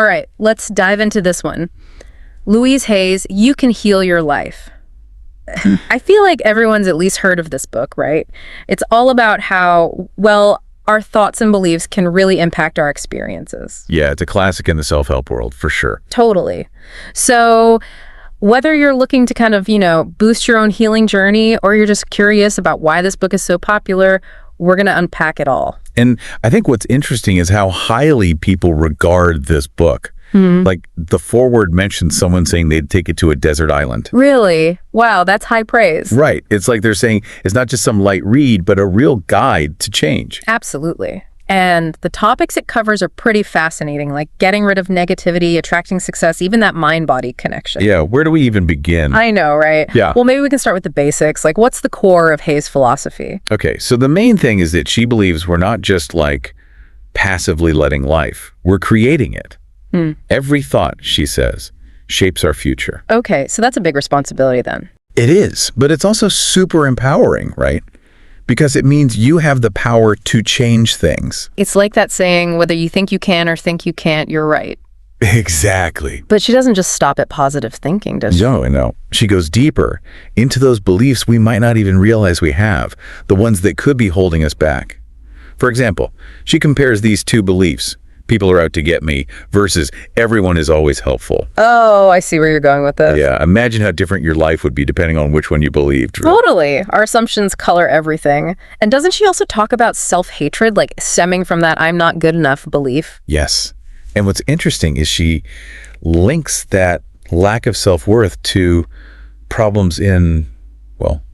All right, let's dive into this one. Louise Hay's You Can Heal Your Life. I feel like everyone's at least heard of this book, right? It's all about how, well, our thoughts and beliefs can really impact our experiences. Yeah, it's a classic in the self-help world, for sure. Totally. So whether you're looking to kind of, boost your own healing journey, or you're just curious about why this book is so popular, we're going to unpack it all. And I think what's interesting is how highly people regard this book. Like the foreword mentions someone saying they'd take it to a desert island. Really? Wow, that's high praise. Right. It's like they're saying it's not just some light read, but a real guide to change. Absolutely. And the topics it covers are pretty fascinating, like getting rid of negativity, attracting success, even that mind-body connection. Yeah, where do we even begin? I know, right? Yeah. Well, maybe we can start with the basics. Like, what's the core of Hay's philosophy? Okay, so the main thing is that she believes we're not just like passively letting life, we're creating it. Every thought, she says, shapes our future. Okay, so that's a big responsibility then. It is, but it's also super empowering, right? Because it means you have the power to change things. It's like that saying, whether you think you can or think you can't, you're right. Exactly. But she doesn't just stop at positive thinking, does she? No. She goes deeper into those beliefs we might not even realize we have, the ones that could be holding us back. For example, she compares these two beliefs, people are out to get me, versus everyone is always helpful. Oh, I see where you're going with this. Yeah, imagine how different your life would be depending on which one you believed. Totally. Our assumptions color everything. And doesn't she also talk about self-hatred, like stemming from that I'm not good enough belief? Yes. And what's interesting is she links that lack of self-worth to problems in, well,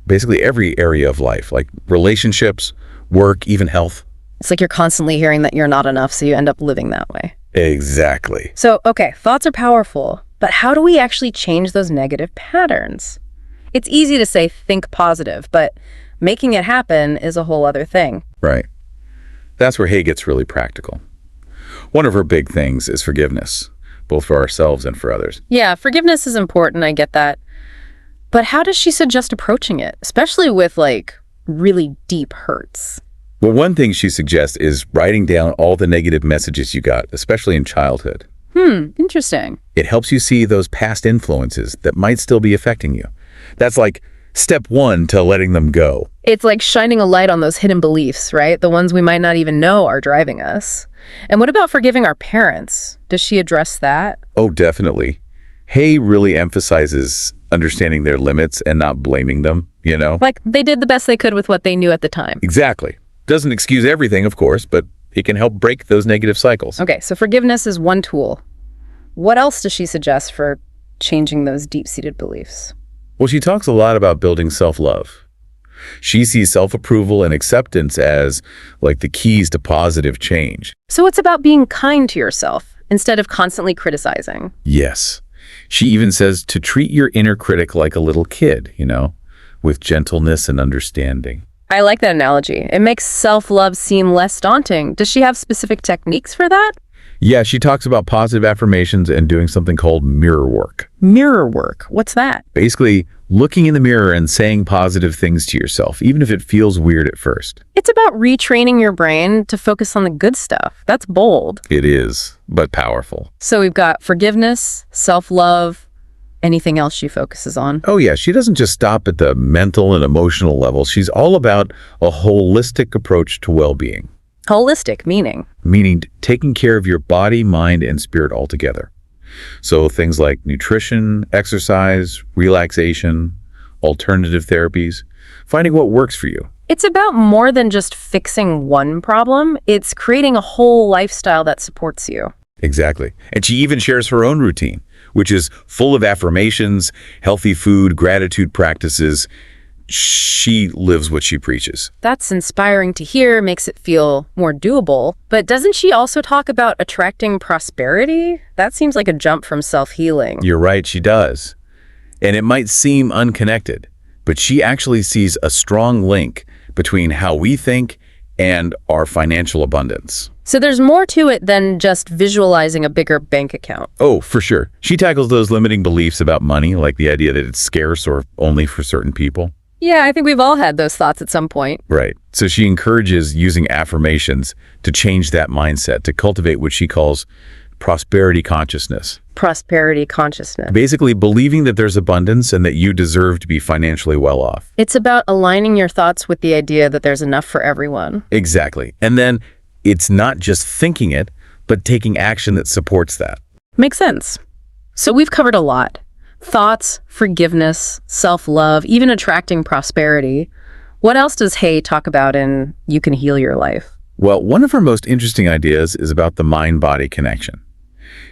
basically every area of life, like relationships, work, even health. It's like you're constantly hearing that you're not enough, so you end up living that way. Exactly. So, okay, thoughts are powerful, but how do we actually change those negative patterns? It's easy to say think positive, but making it happen is a whole other thing. Right. That's where Hay gets really practical. One of her big things is forgiveness, both for ourselves and for others. Yeah, forgiveness is important, I get that. But how does she suggest approaching it, especially with, like, really deep hurts? Well, one thing she suggests is writing down all the negative messages you got, especially in childhood. Interesting. It helps you see those past influences that might still be affecting you. That's like step one to letting them go. It's like shining a light on those hidden beliefs, right? The ones we might not even know are driving us. And what about forgiving our parents? Does she address that? Oh, definitely. Hay really emphasizes understanding their limits and not blaming them, Like they did the best they could with what they knew at the time. Exactly. Doesn't excuse everything, of course, but it can help break those negative cycles. Okay, so forgiveness is one tool. What else does she suggest for changing those deep-seated beliefs? Well, she talks a lot about building self-love. She sees self-approval and acceptance as like the keys to positive change. So it's about being kind to yourself instead of constantly criticizing. Yes. She even says to treat your inner critic like a little kid, with gentleness and understanding. I like that analogy. It makes self-love seem less daunting. Does she have specific techniques for that? Yeah, she talks about positive affirmations and doing something called mirror work. Mirror work? What's that? Basically, looking in the mirror and saying positive things to yourself, even if it feels weird at first. It's about retraining your brain to focus on the good stuff. That's bold. It is, but powerful. So we've got forgiveness, self-love. Anything else she focuses on? Oh yeah, she doesn't just stop at the mental and emotional level. She's all about a holistic approach to well-being. Holistic, meaning? Meaning taking care of your body, mind, and spirit altogether. So things like nutrition, exercise, relaxation, alternative therapies, finding what works for you. It's about more than just fixing one problem. It's creating a whole lifestyle that supports you. Exactly. And she even shares her own routine, which is full of affirmations, healthy food, gratitude practices. She lives what she preaches. That's inspiring to hear, makes it feel more doable. But doesn't she also talk about attracting prosperity? That seems like a jump from self-healing. You're right, she does. And it might seem unconnected, but she actually sees a strong link between how we think and our financial abundance. So there's more to it than just visualizing a bigger bank account. Oh, for sure. She tackles those limiting beliefs about money, like the idea that it's scarce or only for certain people. Yeah, I think we've all had those thoughts at some point. Right. So she encourages using affirmations to change that mindset, to cultivate what she calls prosperity consciousness. Prosperity consciousness. Basically, believing that there's abundance and that you deserve to be financially well off. It's about aligning your thoughts with the idea that there's enough for everyone. Exactly. And then it's not just thinking it, but taking action that supports that. Makes sense. So we've covered a lot. Thoughts, forgiveness, self-love, even attracting prosperity. What else does Hay talk about in You Can Heal Your Life? Well, one of her most interesting ideas is about the mind-body connection.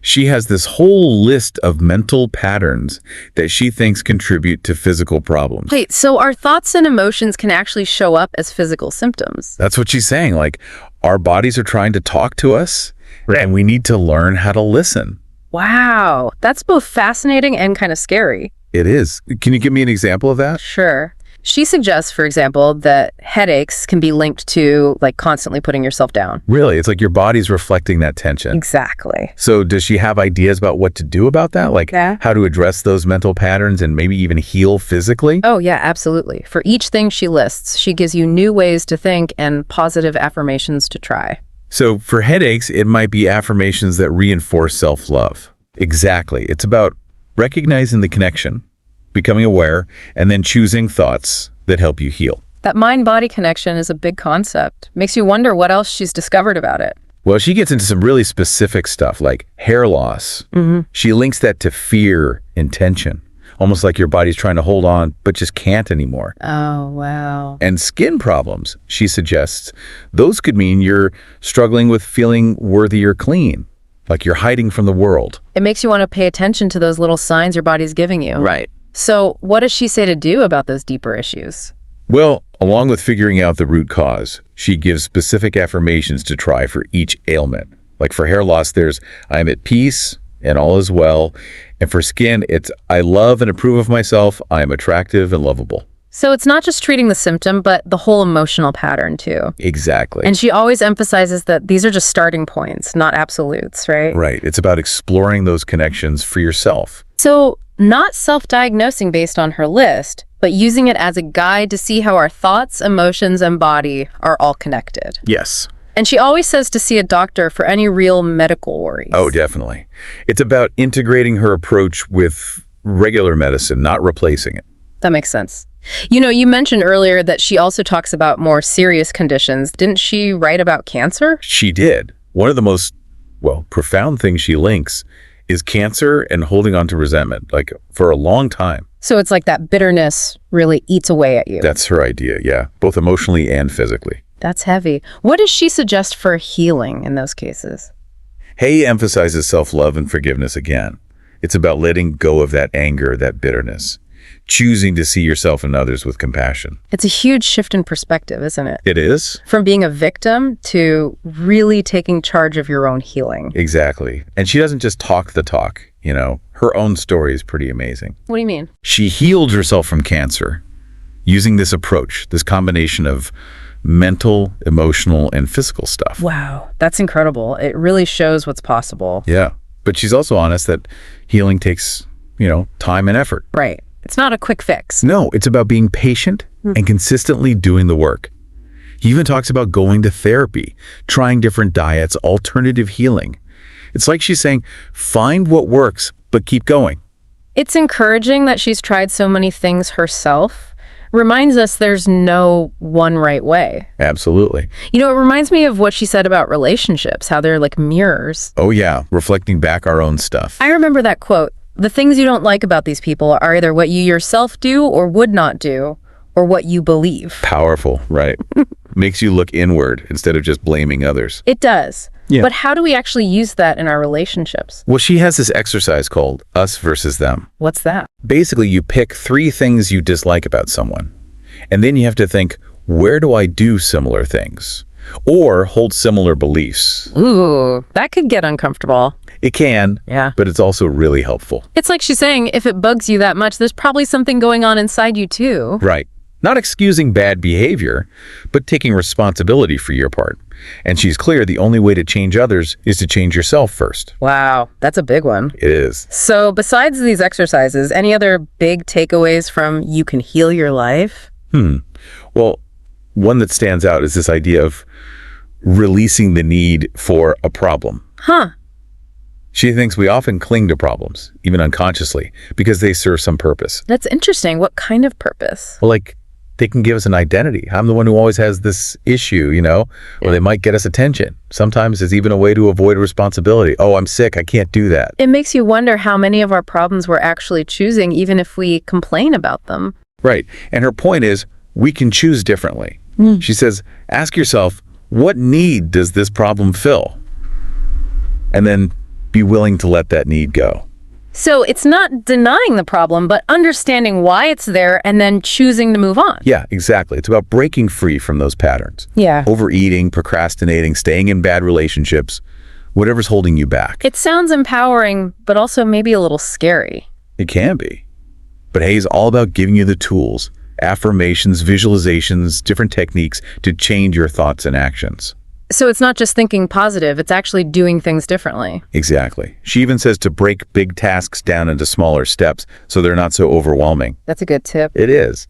She has this whole list of mental patterns that she thinks contribute to physical problems. Wait, so our thoughts and emotions can actually show up as physical symptoms? That's what she's saying. Like, our bodies are trying to talk to us, and we need to learn how to listen. Wow, that's both fascinating and kind of scary. It is. Can you give me an example of that? Sure. She suggests, for example, that headaches can be linked to like constantly putting yourself down. Really? It's like your body's reflecting that tension. Exactly. So does she have ideas about what to do about that? Like how to address those mental patterns and maybe even heal physically? Oh, yeah, absolutely. For each thing she lists, she gives you new ways to think and positive affirmations to try. So for headaches, it might be affirmations that reinforce self-love. Exactly. It's about recognizing the connection, becoming aware, and then choosing thoughts that help you heal. That mind-body connection is a big concept. Makes you wonder what else she's discovered about it. Well, she gets into some really specific stuff like hair loss. She links that to fear and tension, almost like your body's trying to hold on but just can't anymore. Oh, wow. And skin problems, she suggests, those could mean you're struggling with feeling worthy or clean, like you're hiding from the world. It makes you want to pay attention to those little signs your body's giving you. Right. So what does she say to do about those deeper issues? Well, along with figuring out the root cause, she gives specific affirmations to try for each ailment. Like for hair loss, there's I'm at peace and all is well. And for skin, it's I love and approve of myself. I am attractive and lovable. So it's not just treating the symptom, but the whole emotional pattern too. Exactly. And she always emphasizes that these are just starting points, not absolutes, right? Right. It's about exploring those connections for yourself. So not self-diagnosing based on her list, but using it as a guide to see how our thoughts, emotions, and body are all connected. Yes. And she always says to see a doctor for any real medical worries. Oh, definitely. It's about integrating her approach with regular medicine, not replacing it. That makes sense. You know, you mentioned earlier that she also talks about more serious conditions. Didn't she write about cancer? She did. One of the most, profound things she links is cancer and holding on to resentment, like for a long time. So it's like that bitterness really eats away at you. That's her idea, yeah, both emotionally and physically. That's heavy. What does she suggest for healing in those cases? Hay emphasizes self-love and forgiveness again. It's about letting go of that anger, that bitterness, choosing to see yourself and others with compassion. It's a huge shift in perspective, isn't it? It is. From being a victim to really taking charge of your own healing. Exactly. And she doesn't just talk the talk, Her own story is pretty amazing. What do you mean? She healed herself from cancer using this approach, this combination of mental, emotional, and physical stuff. Wow, that's incredible. It really shows what's possible. Yeah. But she's also honest that healing takes, time and effort. Right. It's not a quick fix. No, it's about being patient and consistently doing the work. He even talks about going to therapy, trying different diets, alternative healing. It's like she's saying, find what works, but keep going. It's encouraging that she's tried so many things herself. Reminds us there's no one right way. Absolutely. It reminds me of what she said about relationships, how they're like mirrors. Oh yeah, reflecting back our own stuff. I remember that quote. The things you don't like about these people are either what you yourself do or would not do, or what you believe. Powerful, right? Makes you look inward instead of just blaming others. It does. Yeah. But how do we actually use that in our relationships? Well, she has this exercise called us versus them. What's that? Basically, you pick 3 things you dislike about someone, and then you have to think, where do I do similar things? Or hold similar beliefs. Ooh, that could get uncomfortable. It can, Yeah. but it's also really helpful. It's like she's saying, if it bugs you that much, there's probably something going on inside you too. Right. Not excusing bad behavior, but taking responsibility for your part. And she's clear the only way to change others is to change yourself first. Wow, that's a big one. It is. So besides these exercises, any other big takeaways from You Can Heal Your Life? Well, one that stands out is this idea of releasing the need for a problem. Huh. She thinks we often cling to problems, even unconsciously, because they serve some purpose. That's interesting. What kind of purpose? Well, like, they can give us an identity. I'm the one who always has this issue, or they might get us attention. Sometimes it's even a way to avoid responsibility. Oh, I'm sick. I can't do that. It makes you wonder how many of our problems we're actually choosing, even if we complain about them. Right. And her point is, we can choose differently. She says, ask yourself, what need does this problem fill? And then be willing to let that need go. So it's not denying the problem, but understanding why it's there and then choosing to move on. Yeah, exactly. It's about breaking free from those patterns. Yeah. Overeating, procrastinating, staying in bad relationships, whatever's holding you back. It sounds empowering, but also maybe a little scary. It can be. But Hayes all about giving you the tools, affirmations, visualizations, different techniques to change your thoughts and actions. So it's not just thinking positive, it's actually doing things differently. Exactly. She even says to break big tasks down into smaller steps so they're not so overwhelming. That's a good tip. It is.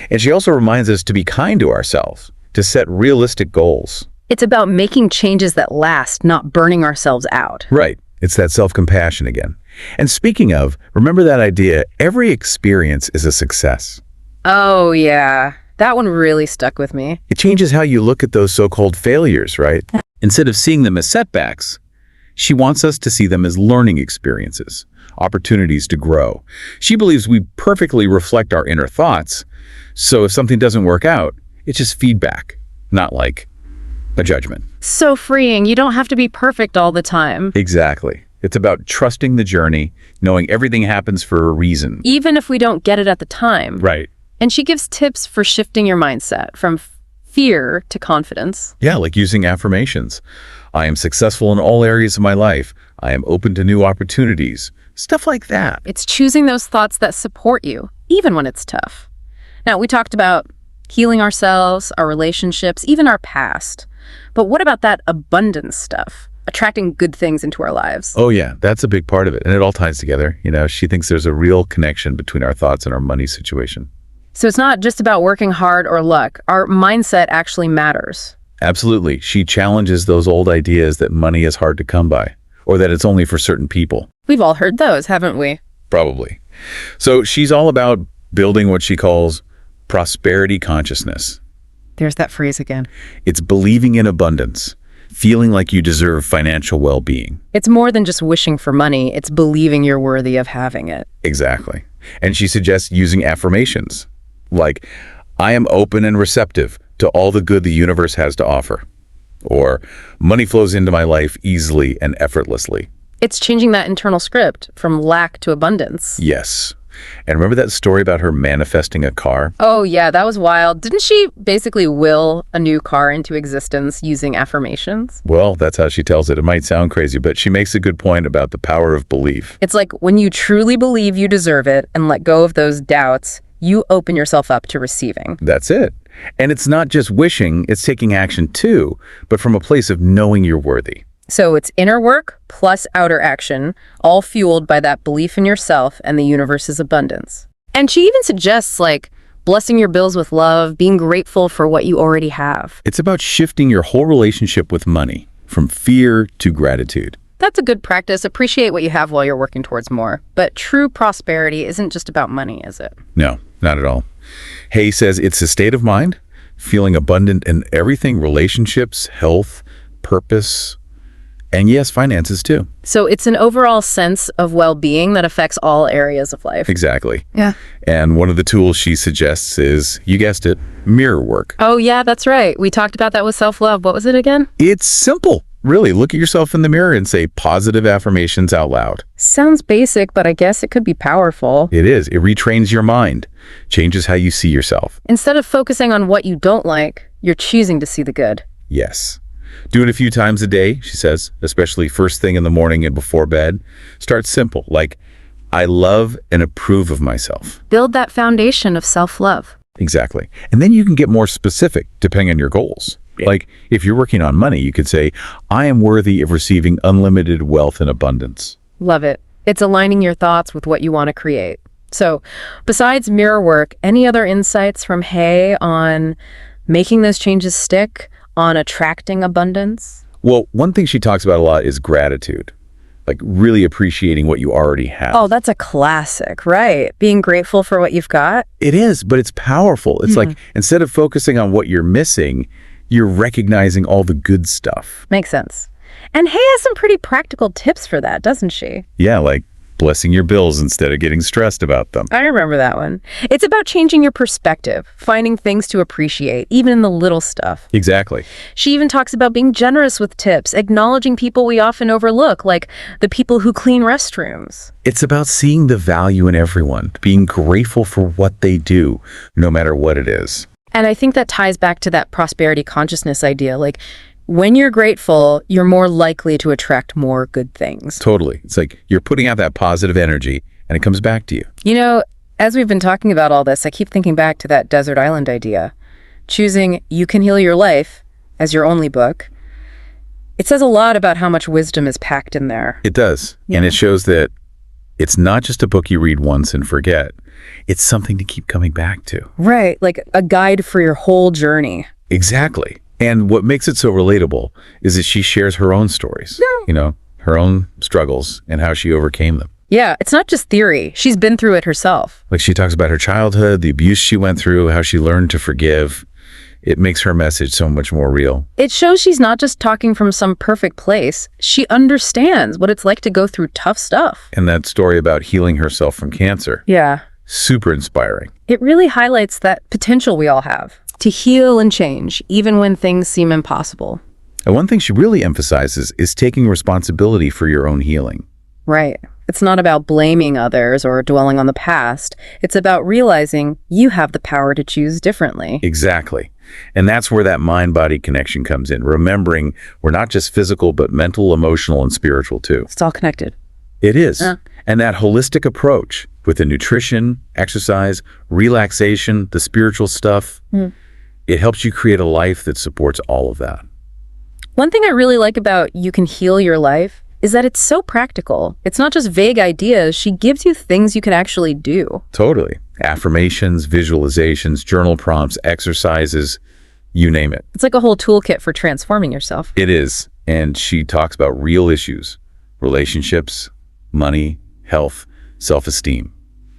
And she also reminds us to be kind to ourselves, to set realistic goals. It's about making changes that last, not burning ourselves out. Right. It's that self-compassion again. And speaking of, remember that idea, every experience is a success. Oh, yeah. That one really stuck with me. It changes how you look at those so-called failures, right? Instead of seeing them as setbacks, she wants us to see them as learning experiences, opportunities to grow. She believes we perfectly reflect our inner thoughts, so if something doesn't work out, it's just feedback, not like a judgment. So freeing. You don't have to be perfect all the time. Exactly. It's about trusting the journey, knowing everything happens for a reason. Even if we don't get it at the time. Right. And she gives tips for shifting your mindset from fear to confidence. Yeah, like using affirmations. I am successful in all areas of my life. I am open to new opportunities. Stuff like that. It's choosing those thoughts that support you, even when it's tough. Now, we talked about healing ourselves, our relationships, even our past. But what about that abundance stuff? Attracting good things into our lives. Oh yeah, that's a big part of it. And it all ties together. She thinks there's a real connection between our thoughts and our money situation. So it's not just about working hard or luck. Our mindset actually matters. Absolutely. She challenges those old ideas that money is hard to come by, or that it's only for certain people. We've all heard those, haven't we? Probably. So she's all about building what she calls prosperity consciousness. There's that phrase again. It's believing in abundance, feeling like you deserve financial well-being. It's more than just wishing for money. It's believing you're worthy of having it. Exactly. And she suggests using affirmations. Like, I am open and receptive to all the good the universe has to offer. Or, money flows into my life easily and effortlessly. It's changing that internal script from lack to abundance. Yes. And remember that story about her manifesting a car? Oh, yeah, that was wild. Didn't she basically will a new car into existence using affirmations? Well, that's how she tells it. It might sound crazy, but she makes a good point about the power of belief. It's like when you truly believe you deserve it and let go of those doubts, you open yourself up to receiving. That's it. And it's not just wishing, it's taking action too, but from a place of knowing you're worthy. So it's inner work plus outer action, all fueled by that belief in yourself and the universe's abundance. And she even suggests, like, blessing your bills with love, being grateful for what you already have. It's about shifting your whole relationship with money, from fear to gratitude. That's a good practice. Appreciate what you have while you're working towards more. But true prosperity isn't just about money, is it? No, not at all. Hay says it's a state of mind, feeling abundant in everything, relationships, health, purpose, and yes, finances too. So it's an overall sense of well-being that affects all areas of life. Exactly. Yeah. And one of the tools she suggests is, you guessed it, mirror work. Oh, yeah, that's right. We talked about that with self-love. What was it again? It's simple. Really, look at yourself in the mirror and say positive affirmations out loud. Sounds basic, but I guess it could be powerful. It is. It retrains your mind, changes how you see yourself. Instead of focusing on what you don't like, you're choosing to see the good. Yes. Do it a few times a day, she says, especially first thing in the morning and before bed. Start simple, like, I love and approve of myself. Build that foundation of self-love. Exactly. And then you can get more specific depending on your goals. Like, if you're working on money, you could say, I am worthy of receiving unlimited wealth and abundance. Love it. It's aligning your thoughts with what you want to create. So, besides mirror work, any other insights from Hay on making those changes stick, on attracting abundance? Well, one thing she talks about a lot is gratitude. like really appreciating what you already have. Oh, that's a classic, right? Being grateful for what you've got. It is, but it's powerful. It's like instead of focusing on what you're missing, you're recognizing all the good stuff. Makes sense. And Hay has some pretty practical tips for that, doesn't she? Yeah, like blessing your bills instead of getting stressed about them. I remember that one. It's about changing your perspective, finding things to appreciate, even in the little stuff. Exactly. She even talks about being generous with tips, acknowledging people we often overlook, like the people who clean restrooms. It's about seeing the value in everyone, being grateful for what they do, no matter what it is. And I think that ties back to that prosperity consciousness idea. Like, when you're grateful, you're more likely to attract more good things. Totally. It's like you're putting out that positive energy and it comes back to you. You know, as we've been talking about all this, I keep thinking back to that desert island idea. Choosing You Can Heal Your Life as your only book. It says a lot about how much wisdom is packed in there. It does. Yeah. And it shows that it's not just a book you read once and forget. It's something to keep coming back to. Right. Like a guide for your whole journey. Exactly. And what makes it so relatable is that she shares her own stories, you know, her own struggles and how she overcame them. Yeah, it's not just theory. She's been through it herself. Like she talks about her childhood, the abuse she went through, how she learned to forgive. It makes her message so much more real. It shows she's not just talking from some perfect place. She understands what it's like to go through tough stuff. And that story about healing herself from cancer. Yeah. Super inspiring. It really highlights that potential we all have to heal and change, even when things seem impossible. And one thing she really emphasizes is taking responsibility for your own healing. Right. It's not about blaming others or dwelling on the past. It's about realizing you have the power to choose differently. Exactly. And that's where that mind-body connection comes in. Remembering we're not just physical, but mental, emotional, and spiritual too. It's all connected. It is. And that holistic approach with the nutrition, exercise, relaxation, the spiritual stuff, it helps you create a life that supports all of that. One thing I really like about You Can Heal Your Life is that it's so practical. It's not just vague ideas. She gives you things you can actually do. Totally. Affirmations, visualizations, journal prompts, exercises, you name it. It's like a whole toolkit for transforming yourself. It is. And she talks about real issues, relationships, money, health, self-esteem.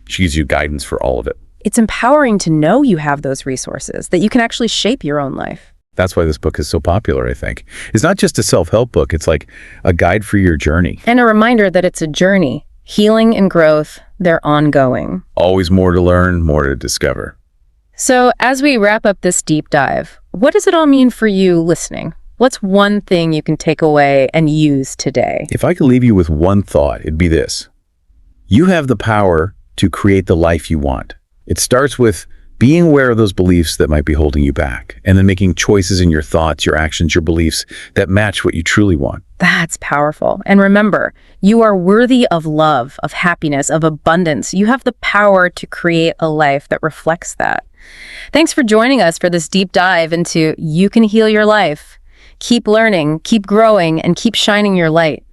She gives you guidance for all of it. It's empowering to know you have those resources, that you can actually shape your own life. That's why this book is so popular, I think. It's not just a self-help book. It's like a guide for your journey. And a reminder that it's a journey. Healing and growth, they're ongoing. Always more to learn, more to discover. So as we wrap up this deep dive, what does it all mean for you listening? What's one thing you can take away and use today? If I could leave you with one thought, it'd be this. You have the power to create the life you want. It starts with being aware of those beliefs that might be holding you back, and then making choices in your thoughts, your actions, your beliefs that match what you truly want. That's powerful. And remember, you are worthy of love, of happiness, of abundance. You have the power to create a life that reflects that. Thanks for joining us for this deep dive into You Can Heal Your Life. Keep learning, keep growing, and keep shining your light.